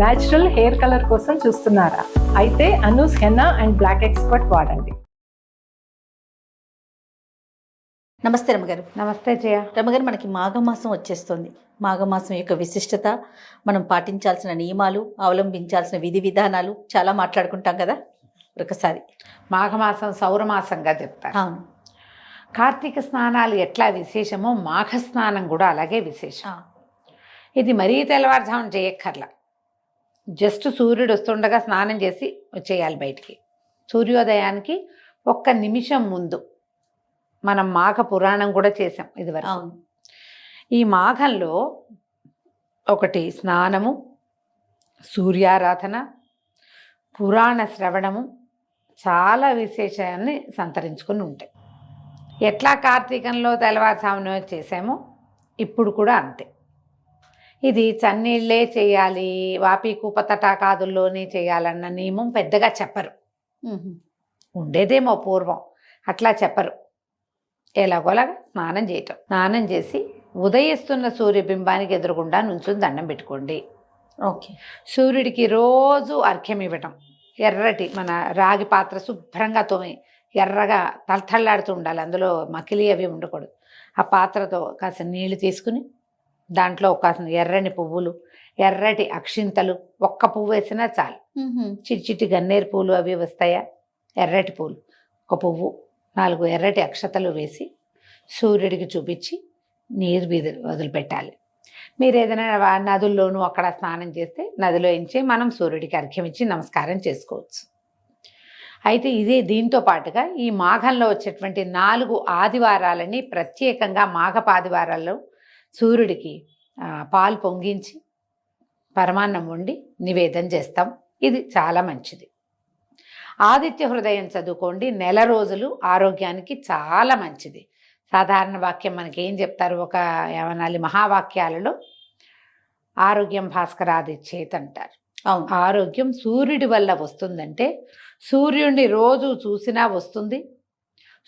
Natural hair colour కోసం చూస్తున్నారా? అయితే Anoos henna and black expert వాడండి. నమస్తే రమగారు. నమస్తే జయ. రమగారు, మనకి మాఘమాసం వచ్చేస్తుంది. మాఘమాసం యొక్క విశిష్టత, మనం పాటించాల్సిన నియమాలు, అవలంబించాల్సిన విధి విధానాలు చాలా మాట్లాడుకుంటాం కదా. ఒకసారి మాఘమాసం సౌరమాసంగా చెప్తారు. అవును. కార్తీక స్నానాలు ఎట్లా విశేషమో మాఘ స్నానం కూడా అలాగే విశేషం. ఇది మరీ తెల్లవారుజామున చేయక్కర్లా. జస్ట్ సూర్యుడు వస్తుండగా స్నానం చేసి వచ్చేయాలి బయటికి. సూర్యోదయానికి ఒక్క నిమిషం ముందు. మనం మాఘ పురాణం కూడా చేసాం ఇదివరకు. అవును. ఈ మాఘంలో ఒకటి స్నానము, సూర్యారాధన, పురాణ శ్రవణము చాలా విశేషాన్ని సంతరించుకుని ఉంటాయి. ఎట్లా కార్తీకంలో తెల్లవారుజామున చేసామో ఇప్పుడు కూడా అంతే. ఇది చన్నీళ్ళే చేయాలి, వాపి కూప తటాకాదుల్లోనే చేయాలన్న నియమం పెద్దగా చెప్పరు. ఉండేదేమో పూర్వం, అట్లా చెప్పరు. ఎలాగోలాగా స్నానం చేయటం. స్నానం చేసి ఉదయిస్తున్న సూర్యబింబానికి ఎదురుగుండా నుంచుని దండం పెట్టుకోండి. ఓకే. సూర్యుడికి రోజు అర్ఘ్యం ఇవ్వటం. ఎర్రటి మన రాగి పాత్ర శుభ్రంగా తోమి ఎర్రగా తలతళ్ళాడుతూ ఉండాలి, అందులో మకిలి అవి ఉండకూడదు. ఆ పాత్రతో కాస్త నీళ్లు తీసుకుని దాంట్లో కాస్త ఎర్రని పువ్వులు, ఎర్రటి అక్షింతలు, ఒక్క పువ్వు వేసినా చాలు. చిట్టి గన్నేరు పూలు అవి వస్తాయా, ఎర్రటి పూలు, ఒక పువ్వు, 4 ఎర్రటి అక్షతలు వేసి సూర్యుడికి చూపించి నీరు వదిలిపెట్టాలి. మీరు ఏదైనా నదుల్లోనూ అక్కడ స్నానం చేస్తే నదిలో ఎంచి మనం సూర్యుడికి అర్ఘ్యం ఇచ్చి నమస్కారం చేసుకోవచ్చు. అయితే ఇదే దీంతో పాటుగా ఈ మాఘంలో వచ్చేటువంటి 4 ఆదివారాలని ప్రత్యేకంగా మాఘపాదివారాల్లో సూర్యుడికి పాలు పొంగించి పరమాన్నం వండి నివేదన చేస్తాం. ఇది చాలా మంచిది. ఆదిత్య హృదయం చదువుకోండి. నెల రోజులు ఆరోగ్యానికి చాలా మంచిది. సాధారణ వాక్యం మనకి ఏం చెప్తారు, ఒక ఏమనాలి, మహావాక్యాలలో ఆరోగ్యం భాస్కరాదిచ్చేత్ అంటారు. అవును. ఆరోగ్యం సూర్యుడి వల్ల వస్తుందంటే సూర్యుడిని రోజు చూసినా వస్తుంది,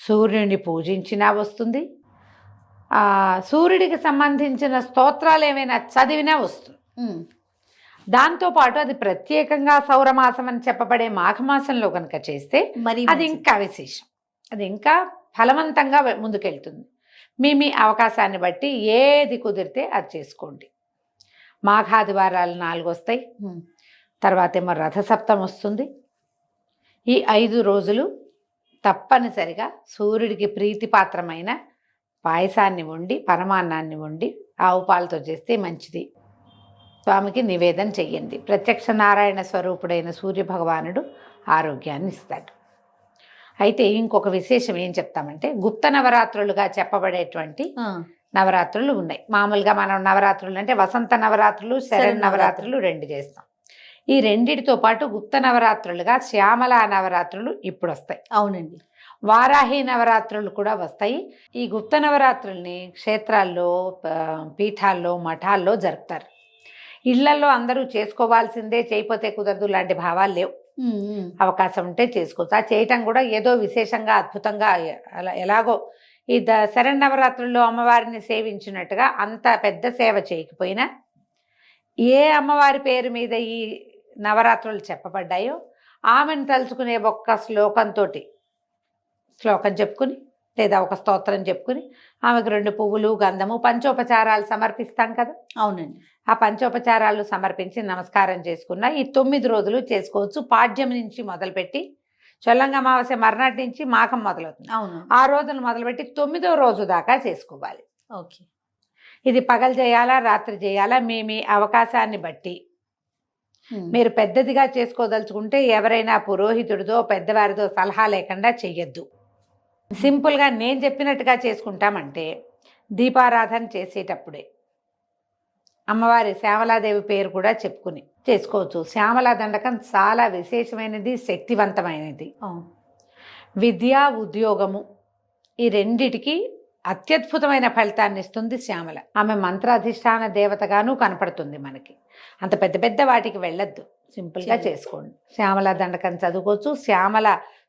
సూర్యుడిని పూజించినా వస్తుంది, సూర్యుడికి సంబంధించిన స్తోత్రాలు ఏమైనా చదివినా వస్తుంది. దాంతోపాటు అది ప్రత్యేకంగా సౌరమాసం అని చెప్పబడే మాఘమాసంలో కనుక చేస్తే మరి అది ఇంకా విశేషం, అది ఇంకా ఫలవంతంగా ముందుకెళ్తుంది. మీ అవకాశాన్ని బట్టి ఏది కుదిరితే అది చేసుకోండి. మాఘాదివారాలు 4 వస్తాయి. తర్వాత ఏమో రథసప్తం వస్తుంది. ఈ 5 రోజులు తప్పనిసరిగా సూర్యుడికి ప్రీతిపాత్రమైన పాయసాన్ని వండి, పరమాన్నాన్ని వండి, ఆవు పాలతో చేస్తే మంచిది. స్వామికి నివేదన చెయ్యండి. ప్రత్యక్ష నారాయణ స్వరూపుడైన సూర్యభగవానుడు ఆరోగ్యాన్ని ఇస్తాడు. అయితే ఇంకొక విశేషం ఏం చెప్తామంటే, గుప్త నవరాత్రులుగా చెప్పబడేటువంటి నవరాత్రులు ఉన్నాయి. మామూలుగా మనం నవరాత్రులు అంటే వసంత నవరాత్రులు, శరన్నవరాత్రులు 2 చేస్తాం. ఈ రెండిటితో పాటు గుప్త నవరాత్రులుగా శ్యామల నవరాత్రులు ఇప్పుడు వస్తాయి. అవునండి. వారాహి నవరాత్రులు కూడా వస్తాయి. ఈ గుప్త నవరాత్రుల్ని క్షేత్రాల్లో, పీఠాల్లో, మఠాల్లో జరుపుతారు. ఇళ్లలో అందరూ చేసుకోవాల్సిందే, చేయకపోతే కుదరదు లాంటి భావాలు లేవు. అవకాశం ఉంటే చేసుకోవచ్చు. ఆ చేయటం కూడా ఏదో విశేషంగా అద్భుతంగా అలా ఎలాగో ఈ శరన్నవరాత్రుల్లో అమ్మవారిని సేవించినట్టుగా అంత పెద్ద సేవ చేయకపోయినా ఏ అమ్మవారి పేరు మీద ఈ నవరాత్రులు చెప్పబడ్డాయో ఆమెను తలుచుకునే ఒక్క శ్లోకం చెప్పుకుని లేదా ఒక స్తోత్రం చెప్పుకుని ఆమెకు 2 పువ్వులు, గంధము, పంచోపచారాలు సమర్పిస్తాం కదా. అవునండి. ఆ పంచోపచారాలు సమర్పించి నమస్కారం చేసుకున్న ఈ 9 రోజులు చేసుకోవచ్చు. పాడ్యం నుంచి మొదలుపెట్టి చొల్లంగా అమావాస్య మర్నాటి నుంచి మాఘం మొదలవుతుంది. అవును. ఆ రోజును మొదలుపెట్టి 9వ రోజు దాకా చేసుకోవాలి. ఓకే. ఇది పగలు చేయాలా, రాత్రి చేయాలా, మీ అవకాశాన్ని బట్టి. మీరు పెద్దదిగా చేసుకోదలుచుకుంటే ఎవరైనా పురోహితుడితో, పెద్దవారితో సలహా లేకుండా చెయ్యొద్దు. సింపుల్గా నేను చెప్పినట్టుగా చేసుకుంటామంటే దీపారాధన చేసేటప్పుడే అమ్మవారి శ్యామలాదేవి పేరు కూడా చెప్పుకుని చేసుకోవచ్చు. శ్యామలా దండకం చాలా విశేషమైనది, శక్తివంతమైనది. విద్య, ఉద్యోగము ఈ రెండిటికి అత్యద్భుతమైన ఫలితాన్ని ఇస్తుంది శ్యామల. ఆమె మంత్రాధిష్టాన దేవతగాను కనపడుతుంది మనకి. అంత పెద్ద పెద్ద వాటికి వెళ్ళొద్దు, సింపుల్గా చేసుకోండి. శ్యామల దండకం చదువుకోవచ్చు. శ్యామల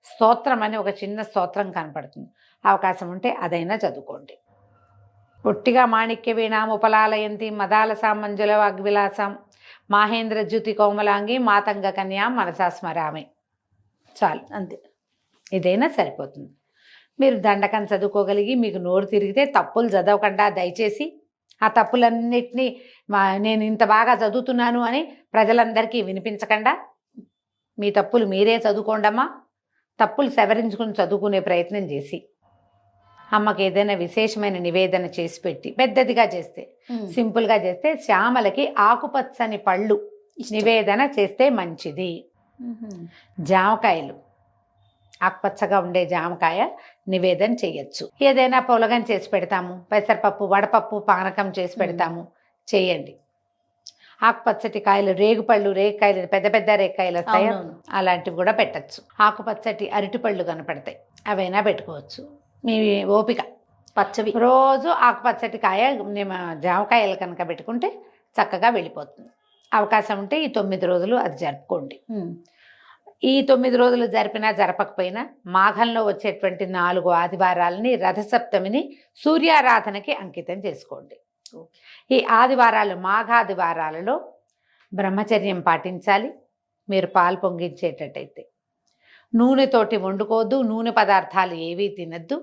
స్తోత్రం అని ఒక చిన్న స్తోత్రం కనపడుతుంది, అవకాశం ఉంటే అదైనా చదువుకోండి. ఒట్టిగా మాణిక్య వీణాం ఉపలాలయంతి మదాల సామంజుల వాగ్విలాసం మాహేంద్ర జ్యుతి కోమలాంగి మాతంగ కన్యా మనసా స్మరామి, చాలు. అంతే. ఇదైనా సరిపోతుంది. మీరు దండకం చదువుకోగలిగి మీకు నోరు తిరిగితే తప్పులు చదవకుండా దయచేసి ఆ తప్పులన్నిటినీ నేను ఇంత బాగా చదువుతున్నాను అని ప్రజలందరికీ వినిపించకుండా మీ తప్పులు మీరే చదువుకోండమ్మా. తప్పులు సవరించుకుని చదువుకునే ప్రయత్నం చేసి అమ్మకి ఏదైనా విశేషమైన నివేదన చేసి పెట్టి, పెద్దదిగా చేస్తే, సింపుల్గా చేస్తే, శ్యామలకి ఆకుపచ్చని పళ్ళు నివేదన చేస్తే మంచిది. జామకాయలు, ఆకుపచ్చగా ఉండే జామకాయ నివేదన చేయొచ్చు. ఏదైనా పొలగం చేసి పెడతాము, పెసరపప్పు వడపప్పు పానకం చేసి పెడతాము, చేయండి. ఆకుపచ్చటి కాయలు, రేగుపళ్ళు, రేగికాయలు, పెద్ద పెద్ద రేగికాయలు వస్తాయి, అలాంటివి కూడా పెట్టచ్చు. ఆకుపచ్చటి అరటిపళ్ళు కనపడతాయి, అవైనా పెట్టుకోవచ్చు. మీ ఓపిక. పచ్చవి రోజు ఆకుపచ్చటి కాయ జామకాయలు కనుక పెట్టుకుంటే చక్కగా వెళ్ళిపోతుంది. అవకాశం ఉంటే ఈ 9 రోజులు అది జరుపుకోండి. ఈ 9 రోజులు జరిపినా జరపకపోయినా మాఘంలో వచ్చేటువంటి 4 ఆదివారాలని, రథసప్తమిని సూర్యారాధనకి అంకితం చేసుకోండి. ఈ ఆదివారాలు, మాఘాదివారాలలో బ్రహ్మచర్యం పాటించాలి. మీరు పాలు పొంగించేటట్టయితే నూనెతోటి వండుకోవద్దు, నూనె పదార్థాలు ఏవీ తినద్దు,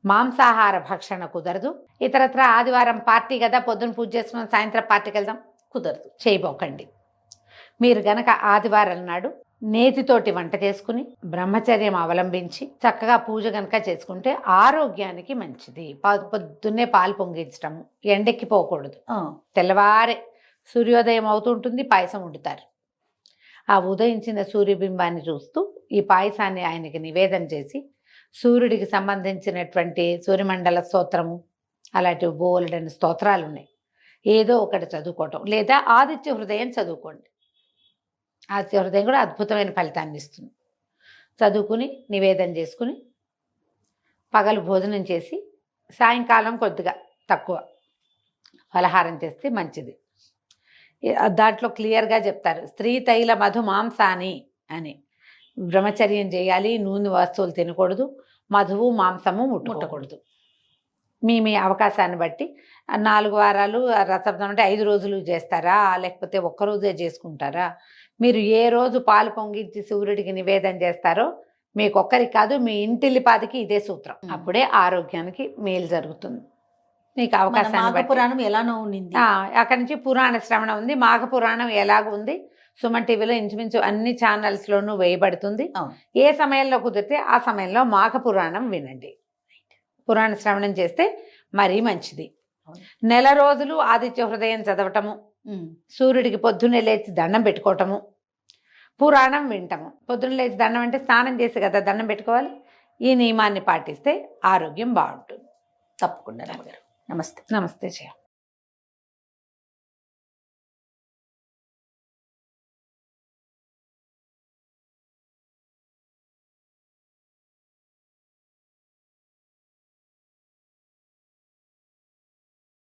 మాంసాహార భక్షణ కుదరదు. ఇతరత్ర ఆదివారం పార్టీ కదా, పొద్దున పూజ చేసుకుని సాయంత్రం పార్టీకి వెళ్దాం, కుదరదు, చేయబోకండి. మీరు గనక ఆదివారం నాడు నేతితోటి వంట చేసుకుని బ్రహ్మచర్యం అవలంబించి చక్కగా పూజ గనక చేసుకుంటే ఆరోగ్యానికి మంచిది. పొద్దున్నే పాలు పొంగించటము, ఎండెక్కిపోకూడదు. తెల్లవారే సూర్యోదయం అవుతుంటుంది, పాయసం వండుతారు. ఆ ఉదయించిన సూర్యబింబాన్ని చూస్తూ ఈ పాయసాన్ని ఆయనకి నివేదన చేసి, సూర్యుడికి సంబంధించినటువంటి సూర్యమండల స్తోత్రము, అలాంటి బోలెడని స్తోత్రాలు ఉన్నాయి, ఏదో ఒకటి చదువుకోవటం, లేదా ఆదిత్య హృదయం చదువుకోండి. ఆదిత్య హృదయం కూడా అద్భుతమైన ఫలితాన్ని ఇస్తుంది. చదువుకుని నివేదన చేసుకుని పగలు భోజనం చేసి సాయంకాలం కొద్దిగా తక్కువ ఫలహారం చేస్తే మంచిది. దాంట్లో క్లియర్గా చెప్తారు, స్త్రీ తైల మధు మాంసాని అని. బ్రహ్మచర్యం చేయాలి, నూనె వస్తువులు తినకూడదు, మధువు మాంసము ముట్టకూడదు. మీ అవకాశాన్ని బట్టి 4 వారాలు రథసప్తమి అంటే 5 రోజులు చేస్తారా, లేకపోతే ఒక్కరోజే చేసుకుంటారా? మీరు ఏ రోజు పాలు పొంగించి సూర్యుడికి నివేదన చేస్తారో మీకు ఒక్కరికి కాదు, మీ ఇంటిల్లిపాదికి ఇదే సూత్రం. అప్పుడే ఆరోగ్యానికి మేలు జరుగుతుంది. మీకు అవకాశాన్ని బట్టి పురాణం ఎలానో ఉండింది, అక్కడి నుంచి పురాణ శ్రవణం ఉంది. మాఘ పురాణం ఎలాగ ఉంది, సుమన్ టీవీలో ఇంచుమించు అన్ని ఛానల్స్లోనూ వేయబడుతుంది. ఏ సమయంలో కుదిరితే ఆ సమయంలో మాఘ పురాణం వినండి. పురాణ శ్రవణం చేస్తే మరీ మంచిది. నెల రోజులు ఆదిత్య హృదయం చదవటము, సూర్యుడికి పొద్దున్నే లేచి దండం పెట్టుకోవటము, పురాణం వింటము. పొద్దున్న లేచి దండం అంటే స్నానం చేసి కదా దండం పెట్టుకోవాలి. ఈ నియమాన్ని పాటిస్తే ఆరోగ్యం బాగుంటుంది. తప్పకుండా. నమస్తే. నమస్తే.